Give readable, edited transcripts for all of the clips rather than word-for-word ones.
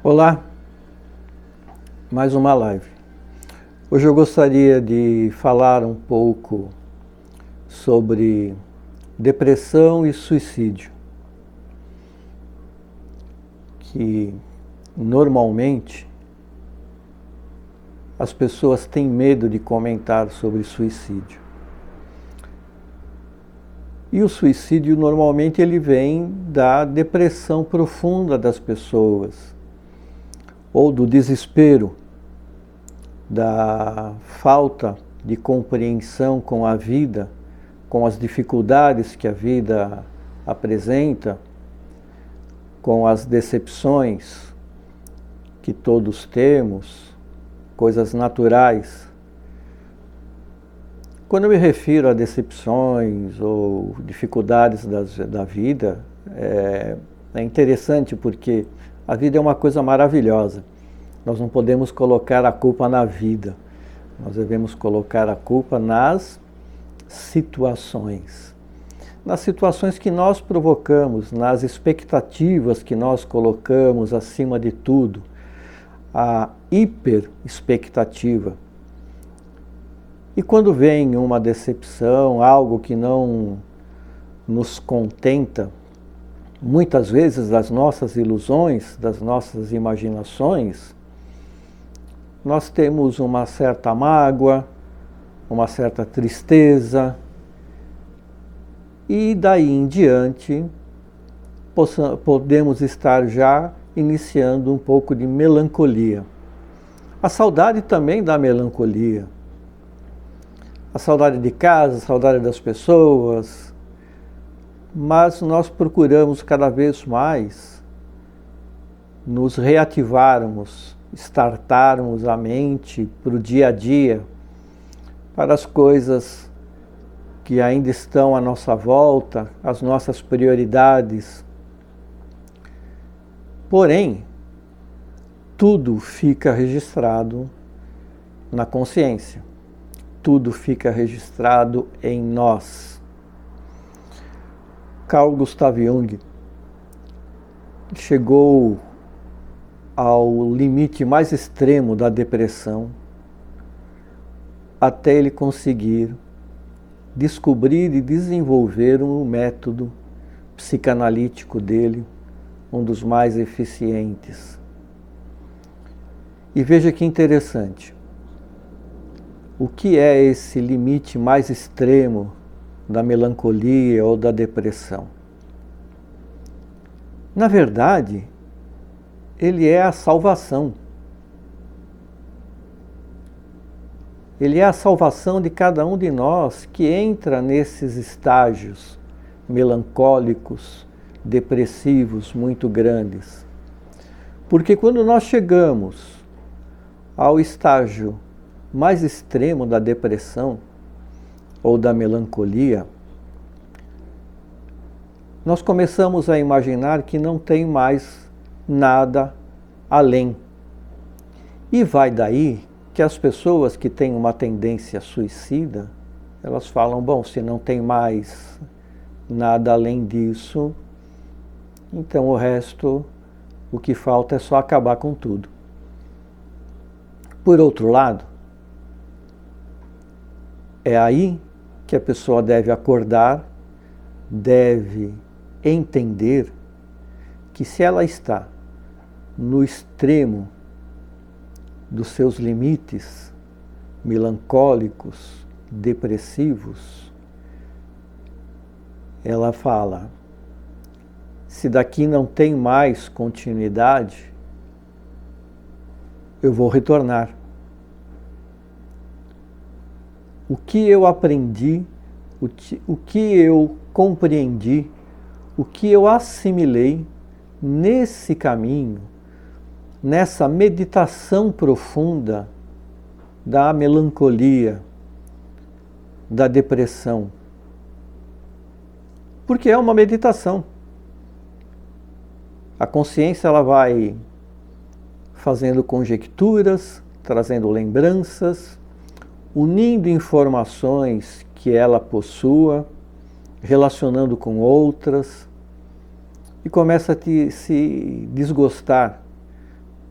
Olá, mais uma live. Hoje eu gostaria de falar um pouco sobre depressão e suicídio, que normalmente as pessoas têm medo de comentar sobre suicídio. E o suicídio normalmente ele vem da depressão profunda das pessoas, ou do desespero, da falta de compreensão com a vida, com as dificuldades que a vida apresenta, com as decepções que todos temos, coisas naturais. Quando eu me refiro a decepções ou dificuldades da vida, é interessante porque a vida é uma coisa maravilhosa. Nós não podemos colocar a culpa na vida. Nós devemos colocar a culpa nas situações. Nas situações que nós provocamos, nas expectativas que nós colocamos acima de tudo. A hiperexpectativa. E quando vem uma decepção, algo que não nos contenta, muitas vezes das nossas ilusões, das nossas imaginações, nós temos uma certa mágoa, uma certa tristeza, e daí em diante podemos estar já iniciando um pouco de melancolia. A saudade também dá melancolia. A saudade de casa, a saudade das pessoas, mas nós procuramos cada vez mais nos reativarmos, startarmos a mente para o dia a dia, para as coisas que ainda estão à nossa volta, as nossas prioridades. Porém, tudo fica registrado na consciência, tudo fica registrado em nós. Carl Gustav Jung chegou ao limite mais extremo da depressão até ele conseguir descobrir e desenvolver um método psicanalítico dele, um dos mais eficientes. E veja que interessante. O que é esse limite mais extremo da melancolia ou da depressão? Na verdade, ele é a salvação. Ele é a salvação de cada um de nós que entra nesses estágios melancólicos, depressivos muito grandes. Porque quando nós chegamos ao estágio mais extremo da depressão ou da melancolia, nós começamos a imaginar que não tem mais nada além. E vai daí que as pessoas que têm uma tendência suicida, elas falam, bom, se não tem mais nada além disso, então o resto, o que falta é só acabar com tudo. Por outro lado, é aí que a pessoa deve acordar, deve entender que se ela está no extremo dos seus limites melancólicos, depressivos, ela fala, se daqui não tem mais continuidade, eu vou retornar. O que eu aprendi, o que eu compreendi, o que eu assimilei nesse caminho, nessa meditação profunda da melancolia, da depressão. Porque é uma meditação. A consciência ela vai fazendo conjecturas, trazendo lembranças, unindo informações que ela possua, relacionando com outras, e começa a se desgostar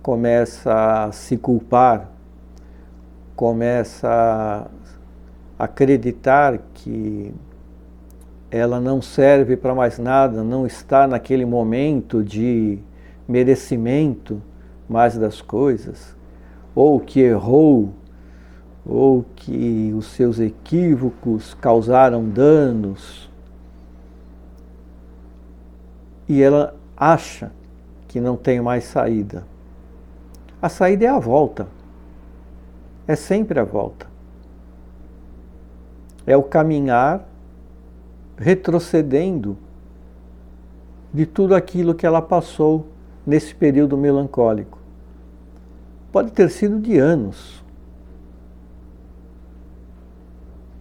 começa a se culpar, começa a acreditar que ela não serve para mais nada, não está naquele momento de merecimento mais das coisas, ou que errou, ou que os seus equívocos causaram danos, e ela acha que não tem mais saída. A saída é a volta. É sempre a volta. É o caminhar retrocedendo de tudo aquilo que ela passou nesse período melancólico. Pode ter sido de anos,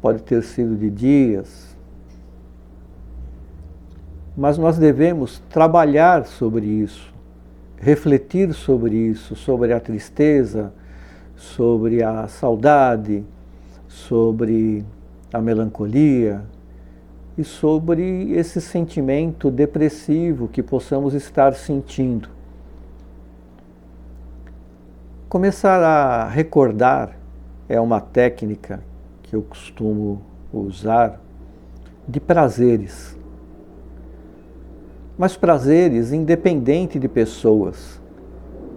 pode ter sido de dias, mas nós devemos trabalhar sobre isso, refletir sobre isso, sobre a tristeza, sobre a saudade, sobre a melancolia e sobre esse sentimento depressivo que possamos estar sentindo. Começar a recordar é uma técnica que eu costumo usar de prazeres. Mas prazeres independente de pessoas,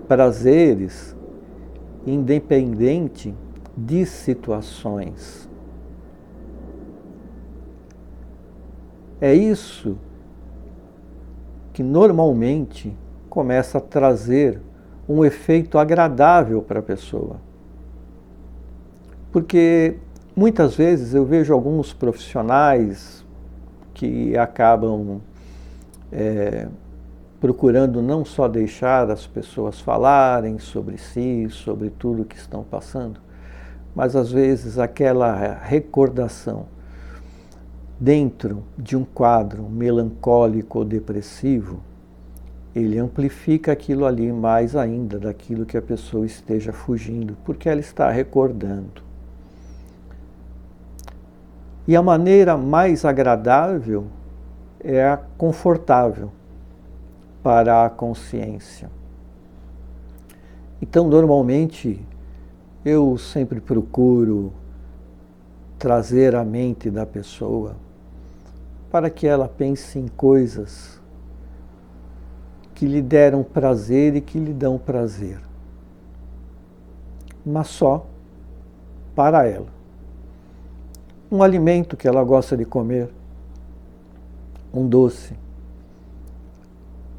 prazeres independente de situações. É isso que normalmente começa a trazer um efeito agradável para a pessoa. Porque muitas vezes eu vejo alguns profissionais que acabam procurando não só deixar as pessoas falarem sobre si, sobre tudo que estão passando, mas às vezes aquela recordação dentro de um quadro melancólico ou depressivo, ele amplifica aquilo ali mais ainda daquilo que a pessoa esteja fugindo, porque ela está recordando. E a maneira mais agradável é a confortável para a consciência. Então, normalmente, eu sempre procuro trazer a mente da pessoa para que ela pense em coisas que lhe deram prazer e que lhe dão prazer, mas só para ela. Um alimento que ela gosta de comer, um doce,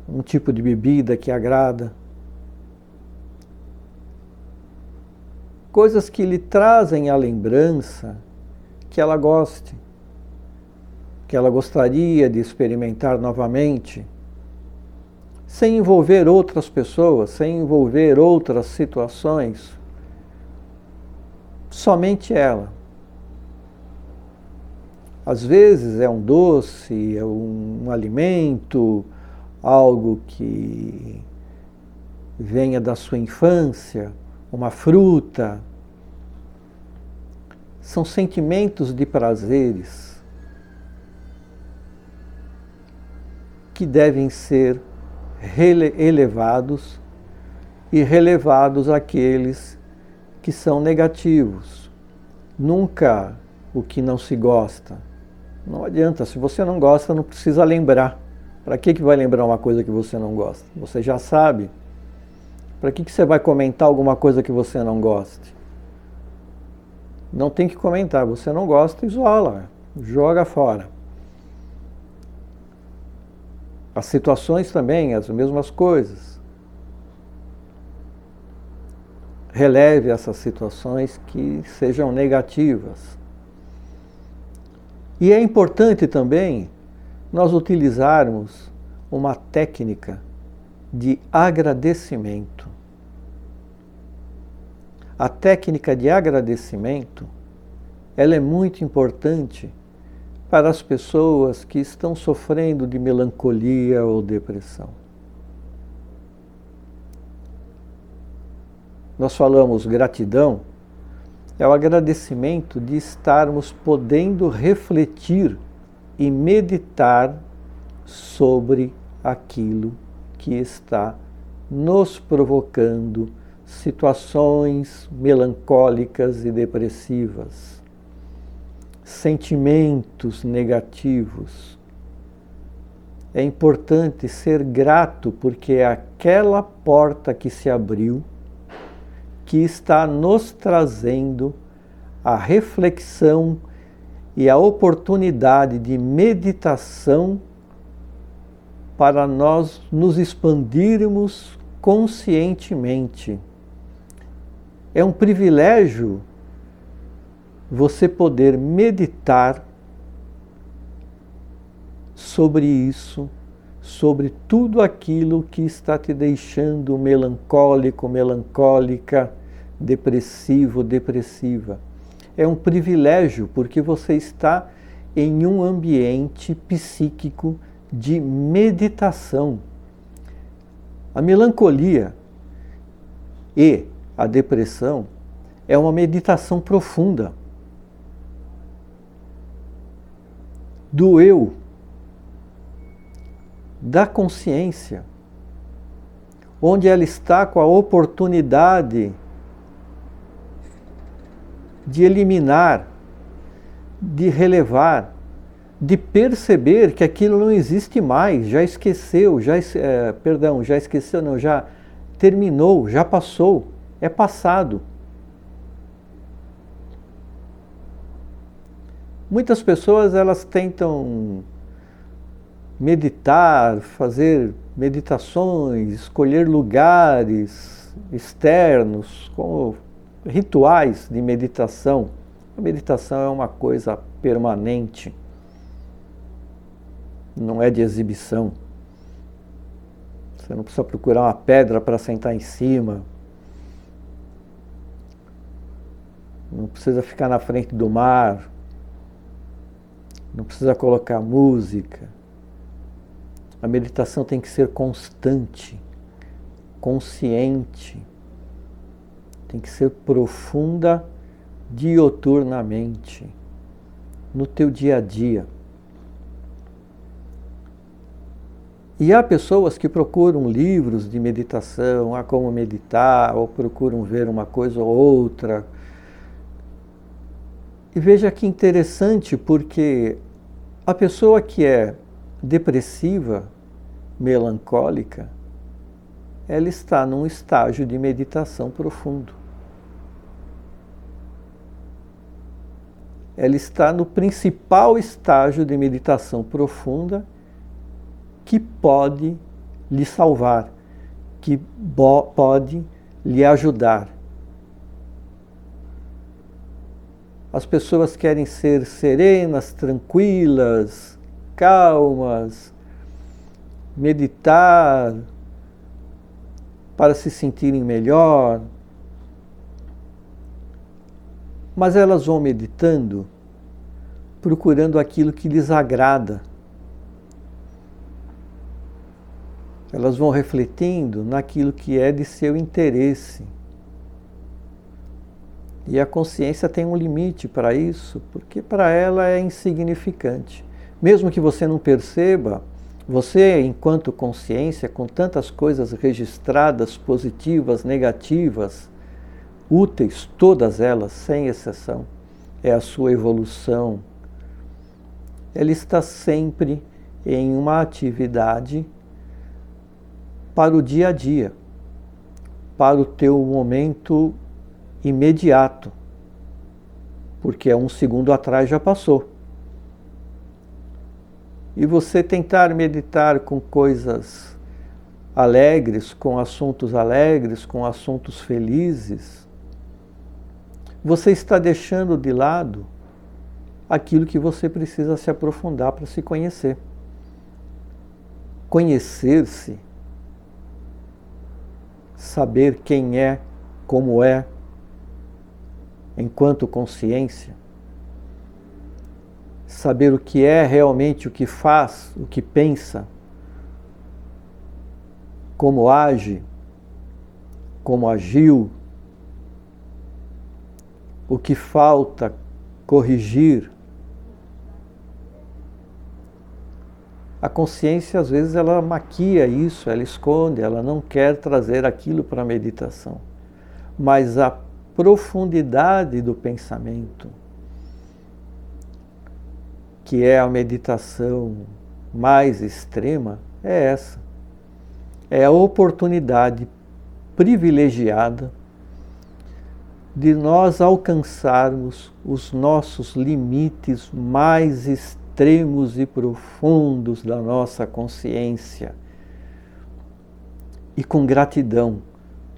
um tipo de bebida que agrada, coisas que lhe trazem a lembrança que ela goste, que ela gostaria de experimentar novamente, sem envolver outras pessoas, sem envolver outras situações, somente ela. Às vezes é um doce, é um alimento, algo que venha da sua infância, uma fruta. São sentimentos de prazeres que devem ser elevados e relevados aqueles que são negativos. Nunca o que não se gosta. Não adianta, se você não gosta, não precisa lembrar. Para que vai lembrar uma coisa que você não gosta? Você já sabe. Para que você vai comentar alguma coisa que você não goste? Não tem que comentar, você não gosta, isola, joga fora. As situações também, as mesmas coisas. Releve essas situações que sejam negativas. E é importante também nós utilizarmos uma técnica de agradecimento. A técnica de agradecimento, ela é muito importante para as pessoas que estão sofrendo de melancolia ou depressão. Nós falamos gratidão, é o agradecimento de estarmos podendo refletir e meditar sobre aquilo que está nos provocando situações melancólicas e depressivas, sentimentos negativos. É importante ser grato porque é aquela porta que se abriu que está nos trazendo a reflexão e a oportunidade de meditação para nós nos expandirmos conscientemente. É um privilégio você poder meditar sobre isso, sobre tudo aquilo que está te deixando melancólico, melancólica, depressivo, depressiva. É um privilégio porque você está em um ambiente psíquico de meditação. A melancolia e a depressão é uma meditação profunda do eu, da consciência, onde ela está com a oportunidade de eliminar, de relevar, de perceber que aquilo não existe mais, já esqueceu, já esqueceu, não, já terminou, já passou, é passado. Muitas pessoas elas tentam meditar, fazer meditações, escolher lugares externos, como rituais de meditação. A meditação é uma coisa permanente, não é de exibição. Você não precisa procurar uma pedra para sentar em cima, não precisa ficar na frente do mar, não precisa colocar música. A meditação tem que ser constante, consciente, tem que ser profunda dioturnamente, no teu dia a dia. E há pessoas que procuram livros de meditação, a como meditar, ou procuram ver uma coisa ou outra. E veja que interessante, porque a pessoa que é depressiva, melancólica, ela está num estágio de meditação profundo. Ela está no principal estágio de meditação profunda que pode lhe salvar, que pode lhe ajudar. As pessoas querem ser serenas, tranquilas, calmas, meditar para se sentirem melhor. Mas elas vão meditando, procurando aquilo que lhes agrada. Elas vão refletindo naquilo que é de seu interesse. E a consciência tem um limite para isso, porque para ela é insignificante. Mesmo que você não perceba, você, enquanto consciência, com tantas coisas registradas, positivas, negativas, úteis, todas elas, sem exceção, é a sua evolução. Ela está sempre em uma atividade para o dia a dia, para o teu momento imediato, porque há um segundo atrás já passou. E você tentar meditar com coisas alegres, com assuntos felizes, você está deixando de lado aquilo que você precisa se aprofundar para se conhecer. Conhecer-se, saber quem é, como é, enquanto consciência, saber o que é realmente, o que faz, o que pensa, como age, como agiu, o que falta corrigir. A consciência, às vezes, ela maquia isso, ela esconde, ela não quer trazer aquilo para a meditação. Mas a profundidade do pensamento, que é a meditação mais extrema, é essa. É a oportunidade privilegiada de nós alcançarmos os nossos limites mais extremos e profundos da nossa consciência. E com gratidão,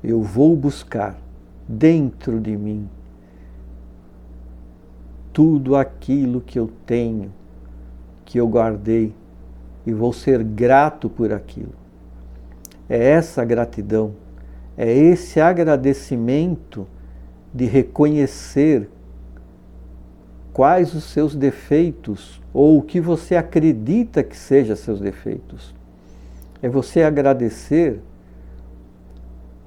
eu vou buscar dentro de mim tudo aquilo que eu tenho, que eu guardei, e vou ser grato por aquilo. É essa gratidão, é esse agradecimento de reconhecer quais os seus defeitos ou o que você acredita que sejam seus defeitos. É você agradecer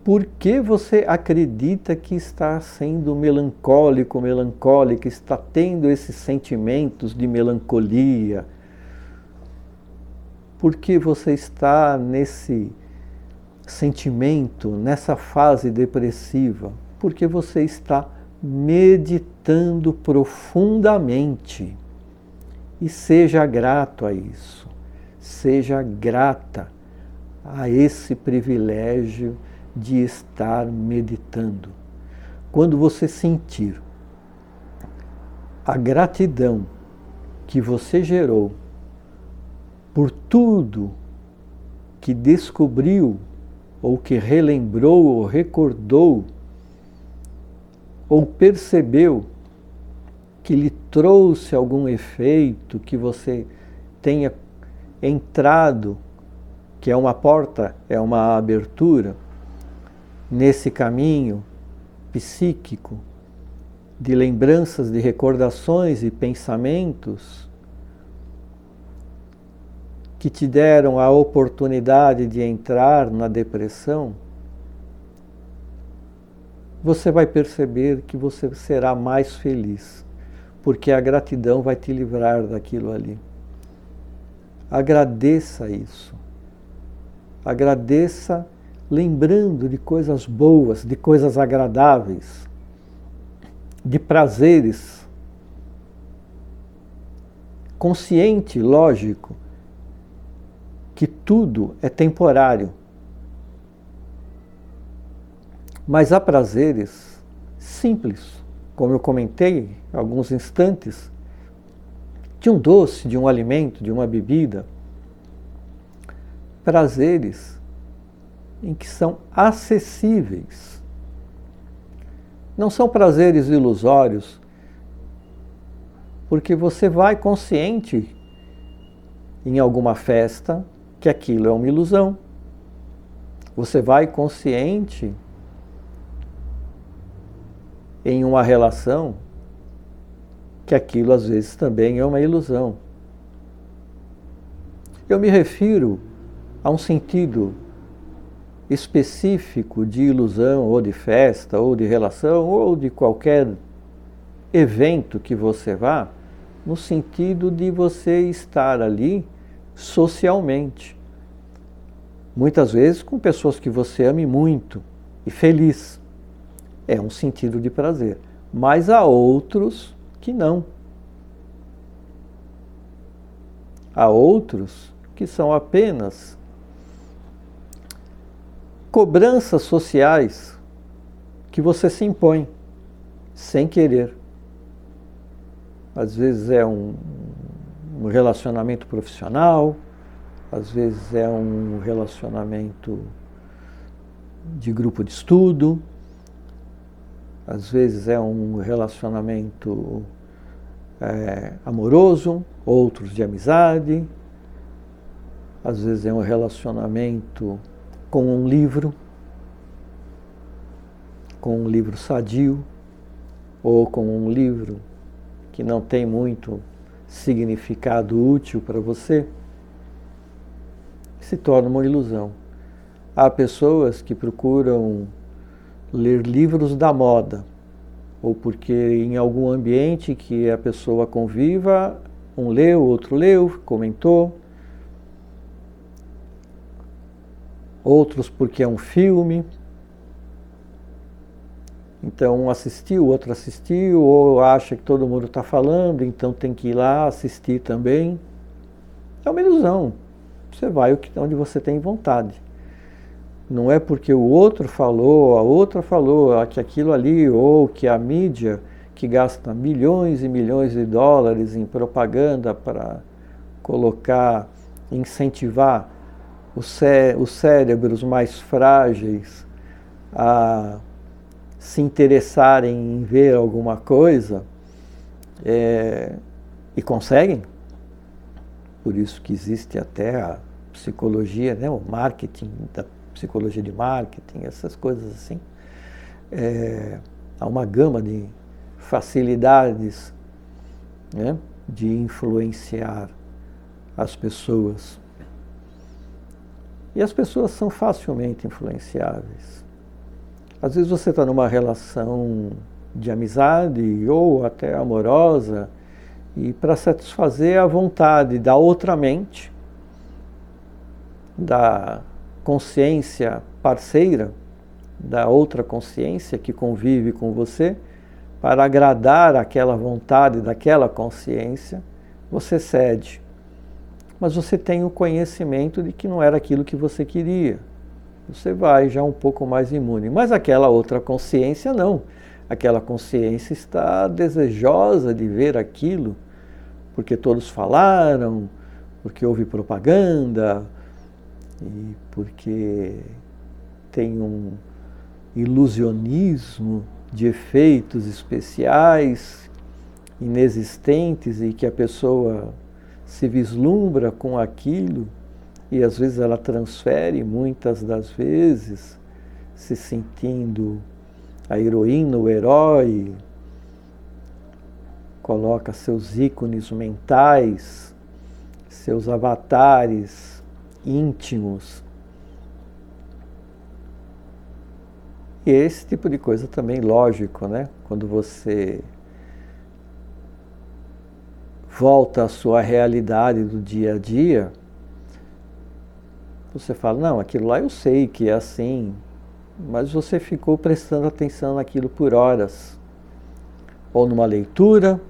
porque você acredita que está sendo melancólico, melancólica, está tendo esses sentimentos de melancolia. Porque você está nesse sentimento, nessa fase depressiva? Porque você está meditando profundamente. E seja grato a isso. Seja grata a esse privilégio de estar meditando. Quando você sentir a gratidão que você gerou por tudo que descobriu, ou que relembrou, ou recordou, ou percebeu que lhe trouxe algum efeito, que você tenha entrado, que é uma porta, é uma abertura, nesse caminho psíquico de lembranças, de recordações e pensamentos que te deram a oportunidade de entrar na depressão, você vai perceber que você será mais feliz, porque a gratidão vai te livrar daquilo ali. Agradeça isso. Agradeça lembrando de coisas boas, de coisas agradáveis, de prazeres. Consciente, lógico, que tudo é temporário. Mas há prazeres simples, como eu comentei há alguns instantes, de um doce, de um alimento, de uma bebida. Prazeres em que são acessíveis. Não são prazeres ilusórios, porque você vai consciente em alguma festa que aquilo é uma ilusão. Você vai consciente em uma relação que aquilo às vezes também é uma ilusão. Eu me refiro a um sentido específico de ilusão, ou de festa, ou de relação, ou de qualquer evento que você vá, no sentido de você estar ali socialmente. Muitas vezes com pessoas que você ame muito e feliz. É um sentido de prazer. Mas há outros que não. Há outros que são apenas cobranças sociais que você se impõe sem querer. Às vezes é um relacionamento profissional, às vezes é um relacionamento de grupo de estudo, às vezes é um relacionamento amoroso, outros de amizade, às vezes é um relacionamento com um livro sadio, ou com um livro que não tem muito significado útil para você, se torna uma ilusão. Há pessoas que procuram ler livros da moda, ou porque em algum ambiente que a pessoa conviva, um leu, outro leu, comentou, outros porque é um filme. Então um assistiu, o outro assistiu, ou acha que todo mundo está falando, então tem que ir lá assistir também. É uma ilusão. Você vai onde você tem vontade. Não é porque o outro falou, a outra falou, que aquilo ali, ou que a mídia, que gasta milhões e milhões de dólares em propaganda para colocar, incentivar os cérebros mais frágeis a se interessarem em ver alguma coisa, e conseguem. Por isso que existe até a psicologia, né, o marketing, da psicologia de marketing, essas coisas assim. Há uma gama de facilidades, né, de influenciar as pessoas. E as pessoas são facilmente influenciáveis. Às vezes você está numa relação de amizade ou até amorosa, e para satisfazer a vontade da outra mente, da consciência parceira, da outra consciência que convive com você, para agradar aquela vontade daquela consciência, você cede. Mas você tem o conhecimento de que não era aquilo que você queria. Você vai já um pouco mais imune. Mas aquela outra consciência não. Aquela consciência está desejosa de ver aquilo, porque todos falaram, porque houve propaganda, e porque tem um ilusionismo de efeitos especiais, inexistentes, e que a pessoa se vislumbra com aquilo, e às vezes ela transfere, muitas das vezes, se sentindo a heroína, o herói, coloca seus ícones mentais, seus avatares íntimos. E esse tipo de coisa também, lógico, né? Quando você volta à sua realidade do dia a dia, você fala, não, aquilo lá eu sei que é assim, mas você ficou prestando atenção naquilo por horas, ou numa leitura,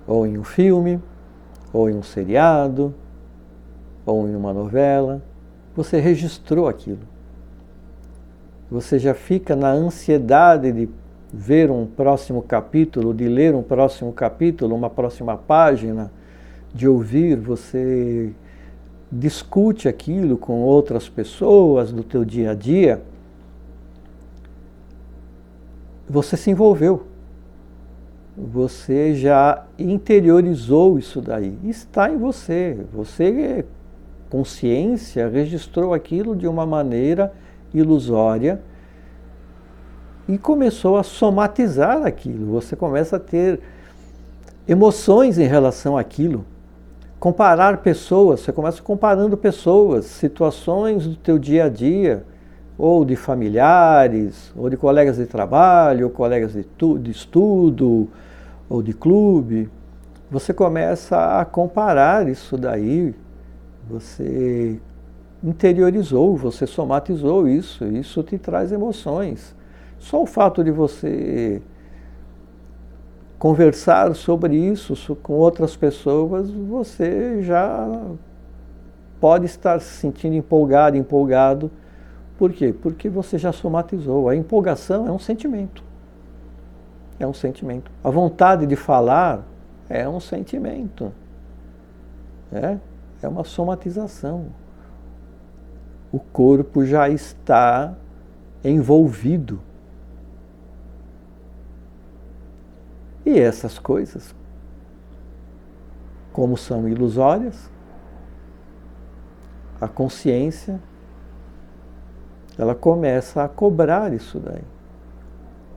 ou em um filme, ou em um seriado, ou em uma novela. Você registrou aquilo. Você já fica na ansiedade de ver um próximo capítulo, de ler um próximo capítulo, uma próxima página, de ouvir. Você discute aquilo com outras pessoas do teu dia a dia. Você se envolveu. Você já interiorizou isso daí. Está em você. Você, consciência, registrou aquilo de uma maneira ilusória e começou a somatizar aquilo. Você começa a ter emoções em relação àquilo. Comparar pessoas, você começa comparando pessoas, situações do teu dia a dia, ou de familiares, ou de colegas de trabalho, ou colegas de estudo, ou de clube. Você começa a comparar isso daí, você interiorizou, você somatizou isso, isso te traz emoções. Só o fato de você conversar sobre isso com outras pessoas, você já pode estar se sentindo empolgado. Por quê? Porque você já somatizou. A empolgação é um sentimento. É um sentimento. A vontade de falar é um sentimento. É uma somatização. O corpo já está envolvido. E essas coisas, como são ilusórias, a consciência, ela começa a cobrar isso daí.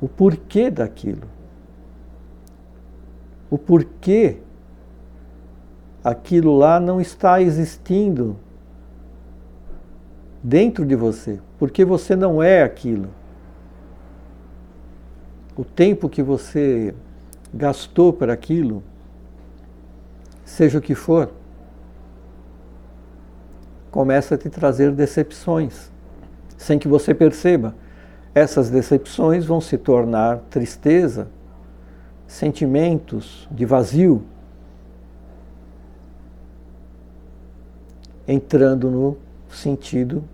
O porquê daquilo. O porquê aquilo lá não está existindo dentro de você. Porque você não é aquilo. O tempo que você gastou para aquilo, seja o que for, começa a te trazer decepções. sem que você perceba. Essas decepções vão se tornar tristeza, sentimentos de vazio, entrando no sentido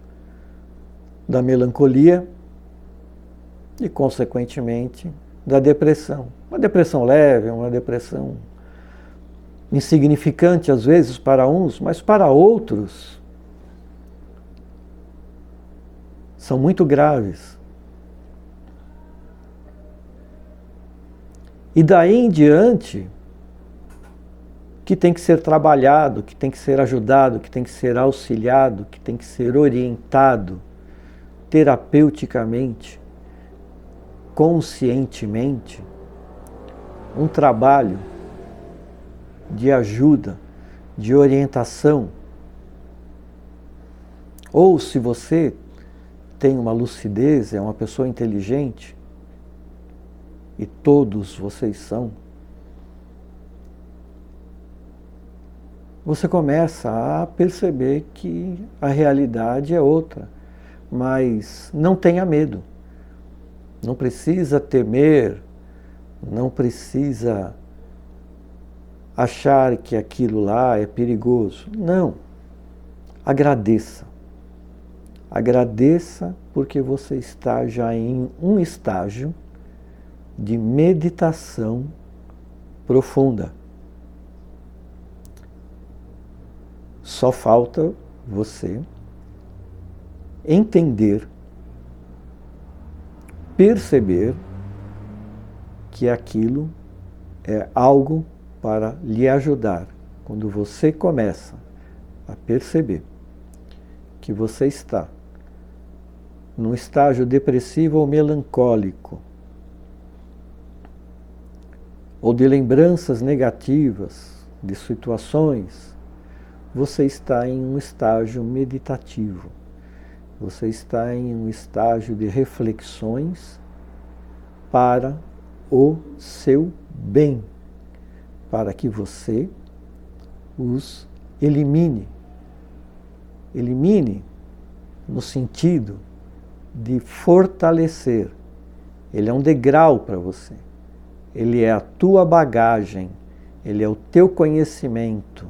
da melancolia e, consequentemente, da depressão. Uma depressão leve, uma depressão insignificante às vezes para uns, mas para outros são muito graves. E daí em diante, que tem que ser trabalhado, que tem que ser ajudado, que tem que ser auxiliado, que tem que ser orientado terapeuticamente, conscientemente, um trabalho de ajuda, de orientação. Ou se você tem uma lucidez, é uma pessoa inteligente, e todos vocês são, você começa a perceber que a realidade é outra. Mas não tenha medo. Não precisa temer, não precisa achar que aquilo lá é perigoso. Não. Agradeça. Agradeça porque você está já em um estágio de meditação profunda. Só falta você entender, perceber que aquilo é algo para lhe ajudar. Quando você começa a perceber que você está num estágio depressivo ou melancólico, ou de lembranças negativas de situações, você está em um estágio meditativo. Você está em um estágio de reflexões para o seu bem, para que você os elimine. Elimine no sentido de fortalecer. Ele é um degrau para você. Ele é a tua bagagem. Ele é o teu conhecimento.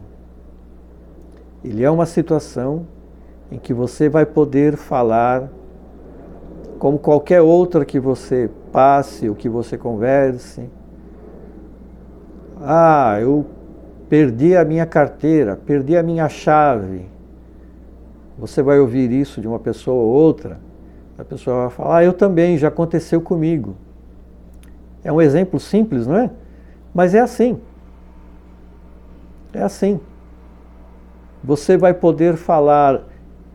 Ele é uma situação em que você vai poder falar como qualquer outra que você passe ou que você converse. Ah, eu perdi a minha carteira, perdi a minha chave. Você vai ouvir isso de uma pessoa ou outra, a pessoa vai falar, eu também, já aconteceu comigo. É um exemplo simples, não é? Mas é assim. É assim. Você vai poder falar,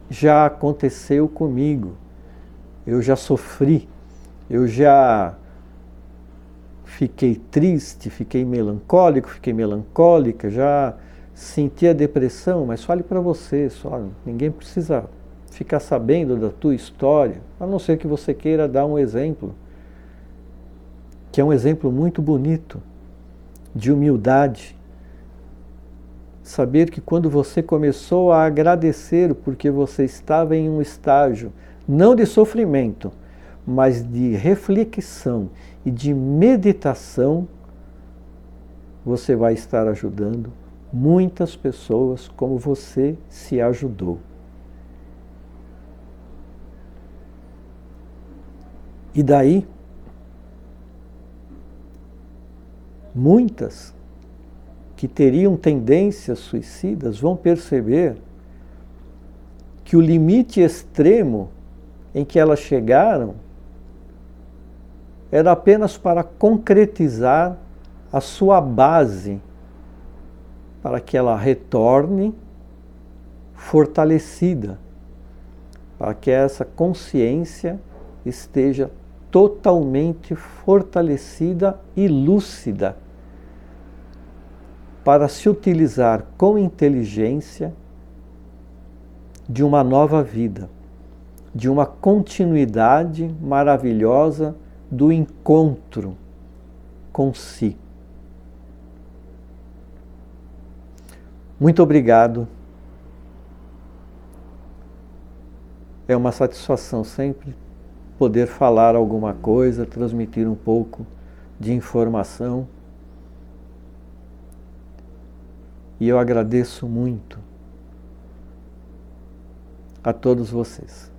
já aconteceu comigo. Eu já sofri, eu já fiquei triste, fiquei melancólico, fiquei melancólica, já senti a depressão, mas fale para você só, ninguém precisa ficar sabendo da tua história, a não ser que você queira dar um exemplo, que é um exemplo muito bonito, de humildade. Saber que quando você começou a agradecer porque você estava em um estágio, não de sofrimento, mas de reflexão e de meditação, você vai estar ajudando muitas pessoas como você se ajudou. E daí, muitas que teriam tendências suicidas vão perceber que o limite extremo em que elas chegaram era apenas para concretizar a sua base, para que ela retorne fortalecida, para que essa consciência esteja totalmente fortalecida e lúcida, para se utilizar com inteligência de uma nova vida, de uma continuidade maravilhosa do encontro com si. Muito obrigado. É uma satisfação sempre poder falar alguma coisa, transmitir um pouco de informação. E eu agradeço muito a todos vocês.